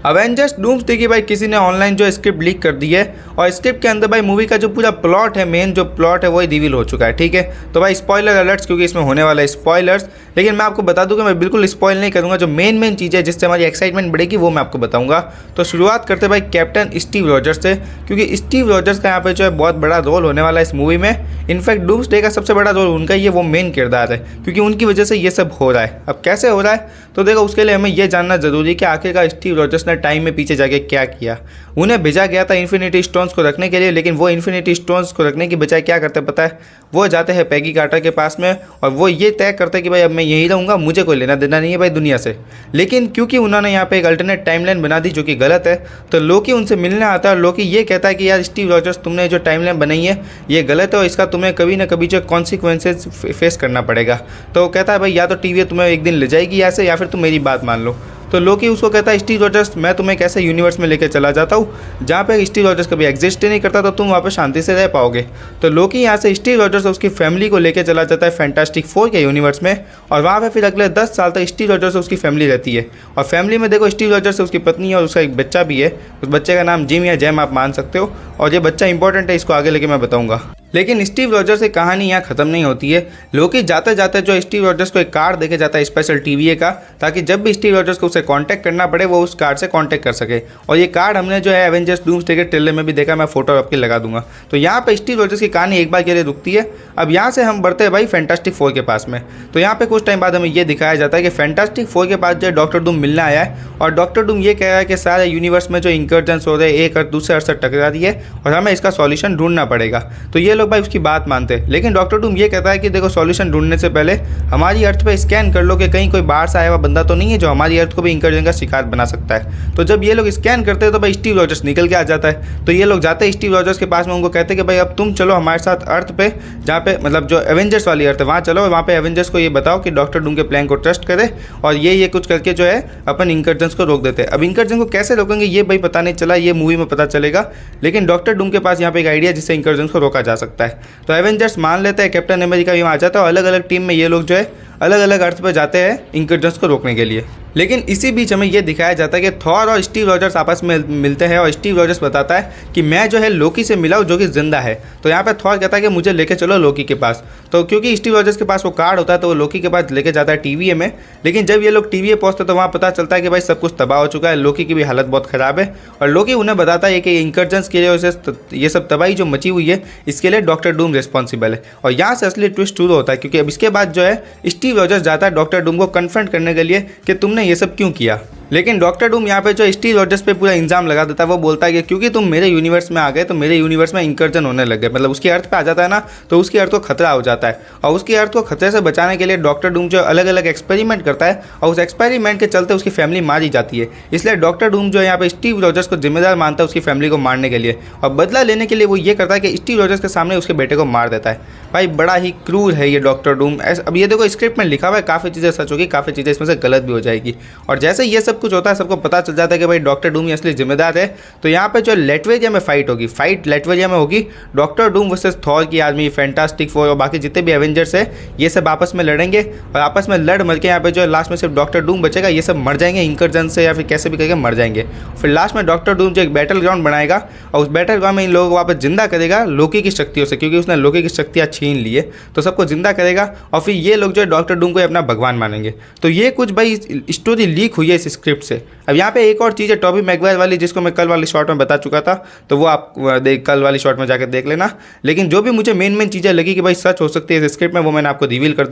Avengers doomsday की भाई किसी ने ऑनलाइन जो स्क्रिप्ट लीक कर दी है और स्क्रिप्ट के अंदर भाई मूवी का जो पूरा प्लॉट है, मेन जो प्लॉट है वही रिवील हो चुका है। ठीक है, तो भाई स्पॉइलर अलर्ट्स, क्योंकि इसमें होने वाला है स्पॉयलर्स। लेकिन मैं आपको बता दूं कि मैं बिल्कुल स्पॉइल नहीं करूंगा। जो मेन चीज़ है जिससे हमारी एक्साइटमेंट बढ़ेगी वो मैं आपको बताऊंगा। तो शुरुआत करते हैं भाई कैप्टन स्टीव रॉजर्स से, क्योंकि स्टीव रॉजर्स का यहाँ पे जो है बहुत बड़ा रोल होने वाला है इस मूवी में। इनफैक्ट डूम्सडे का सबसे बड़ा रोल उनका ही है, वो मेन किरदार है, क्योंकि उनकी वजह से ये सब हो रहा है। अब कैसे हो रहा है तो देखो, उसके लिए हमें ये जानना जरूरी है कि आखिरकार स्टीव रॉजर्स ने टाइम में पीछे जाके क्या किया। उन्हें भेजा गया था इन्फिनिटी स्टोन्स को रखने के लिए, लेकिन वो इन्फिनिटी स्टोन्स को रखने की बजाय क्या करते पता है, वो जाते हैं पैगी कार्टर के पास में और वो ये तय करते हैं कि भाई अब मैं यहीं रहूँगा, मुझे कोई लेना देना नहीं है भाई दुनिया से। लेकिन क्योंकि उन्होंने यहाँ पे एक अल्टरनेट टाइमलाइन बना दी जो कि गलत है, तो लोकी उनसे मिलने आता है और लोकी ये कहता है कि यार स्टीव रॉजर्स, तुमने जो टाइमलाइन बनाई है ये गलत है और इसका तुम्हें कभी ना कभी जो कॉन्सिक्वेंसेज फेस करना पड़ेगा। तो वो कहता है भाई या तो टीवी तुम्हें एक दिन ले जाएगी यहाँ से, या फिर तुम मेरी बात मान लो। तो लोकी उसको कहता है स्टीव रॉजर्स, मैं तुम्हें एक ऐसे यूनिवर्स में लेकर चला जाता हूँ जहाँ पे स्टीव रॉजर्स कभी एग्जिस्ट ही नहीं करता, तो तुम वहाँ पे शांति से रह पाओगे। तो लोकी यहाँ से स्टीव रॉजर्स और उसकी फैमिली को लेकर चला जाता है फैंटास्टिक फोर के यूनिवर्स में, और वहाँ पे फिर अगले 10 साल तक स्टीव रॉजर्स और उसकी फैमिली रहती है। और फैमिली में देखो स्टीव रॉजर्स से उसकी पत्नी और उसका एक बच्चा भी है। उस बच्चे का नाम जिम या जैम आप मान सकते हो, और ये बच्चा इंपॉर्टेंट है, इसको आगे लेके मैं बताऊँगा। लेकिन स्टीव रॉजर्स की कहानी यहाँ खत्म नहीं होती है। लोकी जाते जाते जो स्टीव रॉजर्स को एक कार्ड देके जाता है स्पेशल टीवीए का, ताकि जब भी स्टीव रॉजर्स को उसे कांटेक्ट करना पड़े वो उस कार्ड से कांटेक्ट कर सके। और ये कार्ड हमने जो है एवेंजर्स डूम्सडे के ट्रेलर में भी देखा, मैं फोटो आपके लगा दूंगा। तो यहाँ पे स्टीव रॉजर्स की कहानी एक बार के लिए रुकती है। अब यहाँ से हम बढ़ते हैं भाई फैंटास्टिक फोर के पास में। तो यहाँ पे कुछ टाइम बाद हमें ये दिखाया जाता है कि फैंटास्टिक फोर के पास जो डॉक्टर डूम मिलने आया है, और डॉक्टर डूम ये कह रहा है कि सारे यूनिवर्स में जो इंकर्जन्स हो रहे हैं एक अर्थ दूसरे अर्थ से टकरा रही है और हमें इसका सॉल्यूशन ढूंढना पड़ेगा। तो ये लोग भाई उसकी बात मानते हैं, लेकिन डॉक्टर डूम ये कहता है कि देखो सॉल्यूशन ढूंढने से पहले हमारी अर्थ पे स्कैन कर लो कि कहीं कोई बाहर से आया हुआ बंदा तो नहीं है जो हमारी अर्थ को भी इंकर्जन का शिकार बना सकता है। तो जब ये लोग स्कैन करते हैं तो भाई स्टीव रॉजर्स निकल के आ जाता है। तो ये लोग जाते हैं स्टीव रॉजर्स के पास में, उनको कहते हैं कि भाई अब तुम चलो हमारे साथ अर्थ पे, जहाँ पे मतलब जो एवेंजर्स वाली अर्थ है वहाँ चलो, वहाँ पे एवेंजर्स को ये बताओ कि डॉक्टर डूम के प्लान को ट्रस्ट करे और ये कुछ करके जो है अपन इंकर्जन्स को रोक देते हैं। अब इंकर्जन को कैसे रोकेंगे ये भाई पता नहीं चला, ये मूवी में पता चलेगा। लेकिन डॉक्टर डूम के पास यहाँ पे एक आइडिया जिससे इंकर्जन को रोका जा सकता है। तो एवेंजर्स मान लेते हैं, कैप्टन अमेरिका भी वहाँ आ जाता है और अलग अलग टीम में ये लोग जो है अलग अलग अर्थ पर जाते हैं इंकर्जन्स को रोकने के लिए। लेकिन इसी बीच हमें यह दिखाया जाता है कि थॉर और स्टीव रॉजर्स आपस में मिलते हैं और स्टीव रॉजर्स बताता है कि मैं जो है लोकी से मिला हूँ जो कि जिंदा है। तो यहाँ पे थॉर कहता है कि मुझे लेके चलो लोकी के पास। तो क्योंकि स्टीव रॉजर्स के पास वो कार्ड होता है तो वो लोकी के पास लेके जाता है टीवीए में। लेकिन जब ये लोग टीवीए पहुँचते तो वहाँ पता चलता है कि भाई सब कुछ तबाह हो चुका है, लोकी की भी हालत बहुत ख़राब है। और लोकी उन्हें बताता है कि इंकर्जन्स के लिए ये सब तबाही जो मची हुई है इसके लिए डॉक्टर डूम रिस्पॉन्सिबल है। और यहाँ से असली ट्विस्ट शुरू होता है, क्योंकि अब इसके बाद जो है स्टीव रॉजर्स जाता है डॉक्टर डूम को कन्फ्रंट करने के लिए कि तुमने ये सब क्यों किया। लेकिन डॉक्टर डूम यहाँ पे जो स्टीव रॉजर्स पे पूरा इल्ज़ाम लगा देता है। वो बोलता है कि क्योंकि तुम मेरे यूनिवर्स में आ गए तो मेरे यूनिवर्स में इंकर्जन होने लग गए, मतलब उसकी अर्थ पे आ जाता है ना, तो उसकी अर्थ को खतरा हो जाता है। और उसकी अर्थ को खतरे से बचाने के लिए डॉक्टर डूम जो अलग अलग एक्सपेरिमेंट करता है और उस एक्सपेरिमेंट के चलते उसकी फैमिली मारी जाती है। इसलिए डॉक्टर डूम जो है यहाँ पे स्टीव रॉजर्स को जिम्मेदार मानता है उसकी फैमिली को मारने के लिए, और बदला लेने के लिए वो ये करता है कि स्टीव रॉजर्स के सामने उसके बेटे को मार देता है। भाई बड़ा ही क्रूर है ये डॉक्टर डूम। अब ये देखो स्क्रिप्ट में लिखा हुआ है, काफ़ी चीज़ें सच होगी, काफ़ी चीज़ें इसमें से गलत भी हो जाएगी। और जैसे ये सब कुछ होता है सबको पता चल जाता है कि भाई डॉक्टर डूम ही असली जिम्मेदार है। तो यहाँ पे जो लेटवेरिया में फाइट होगी, फाइट लेटवेरिया में होगी। डॉक्टर डूम वर्सेस थॉर की आर्मी, फैंटास्टिक फोर और बाकी जितने भी एवेंजर्स है ये सब आपस में लड़ेंगे, और आपस में लड़ मर के यहाँ पे जो लास्ट में सिर्फ डॉक्टर डूम बचेगा। ये सब मर जाएंगे इंकर्जन से या फिर कैसे भी करके मर जाएंगे। फिर लास्ट में डॉक्टर डूम जो एक बैटल ग्राउंड बनाएगा और उस बैटल ग्राउंड में इन लोगों को वापस जिंदा करेगा लोकी की शक्तियों से, क्योंकि उसने लोकी की शक्तियाँ छीन ली है। तो सबको जिंदा करेगा और फिर ये लोग जो है डॉक्टर डूम को अपना भगवान मानेंगे। तो ये कुछ भाई स्टोरी लीक हुई है इस स्क्रिप्ट से। अब यहाँ पे एक और चीज़ है टॉबी मैगवायर वाली, जिसको मैं कल वाली शॉर्ट में बता चुका था, तो वो आप कल वाली शॉर्ट में जाकर देख लेना। लेकिन जो भी मुझे मेन चीज़ें लगी कि भाई सच हो सकती है इस स्क्रिप्ट में, वो मैंने आपको रिवील कर दिया।